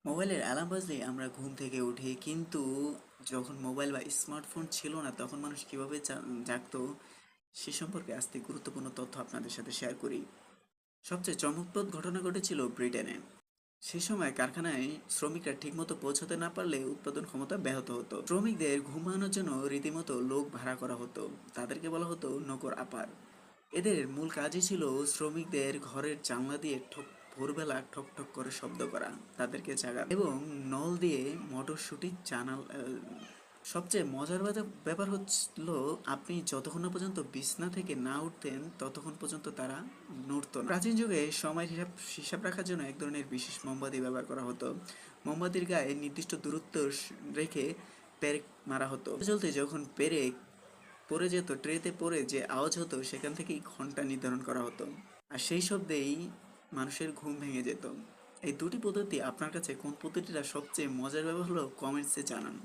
মোবাইলের অ্যালার্ম বাজলেই আমরা ঘুম থেকে উঠি, কিন্তু যখন মোবাইল বা স্মার্টফোন ছিল না তখন মানুষ কিভাবে জাগতো সে সম্পর্কে আজকে গুরুত্বপূর্ণ তথ্য আপনাদের সাথে শেয়ার করি। সবচেয়ে চমকপ্রদ ঘটনা ঘটেছিল ব্রিটেনে। সে সময় কারখানায় শ্রমিকরা ঠিকমতো পৌঁছাতে না পারলে উৎপাদন ক্ষমতা ব্যাহত হতো। শ্রমিকদের ঘুমানোর জন্য রীতিমতো লোক ভাড়া করা হতো। তাদেরকে বলা হতো নকর আপার। এদের মূল কাজই ছিল শ্রমিকদের ঘরের জানলা দিয়ে ভোরবেলা ঠক ঠক করে শব্দ করা, তাদেরকে জাগানো এবং নল দিয়ে মটরশুঁটি সবচেয়ে মজার ব্যাপার হচ্ছিল, আপনি যতক্ষণ না পর্যন্ত বিছনা থেকে না উঠতেন ততক্ষণ পর্যন্ত তারা নড়তো না। প্রাচীন যুগে সময়ের হিসাব রাখার জন্য এক ধরনের বিশেষ মোমবাতি ব্যবহার করা হতো। মোমবাতির গায়ে নির্দিষ্ট দূরত্ব রেখে পেরেক মারা হতো। চলতে যখন পেরেক পড়ে যেত, ট্রেতে পড়ে যে আওয়াজ হতো সেখান থেকেই ঘন্টা নির্ধারণ করা হতো। আর সেই শব্দেই মানুষের ঘুম ভেঙে যেত। এই দুটি পদ্ধতি আপনার কাছে কোন পদ্ধতিটা সবচেয়ে মজার ব্যাপার হলো কমেন্টসে জানান।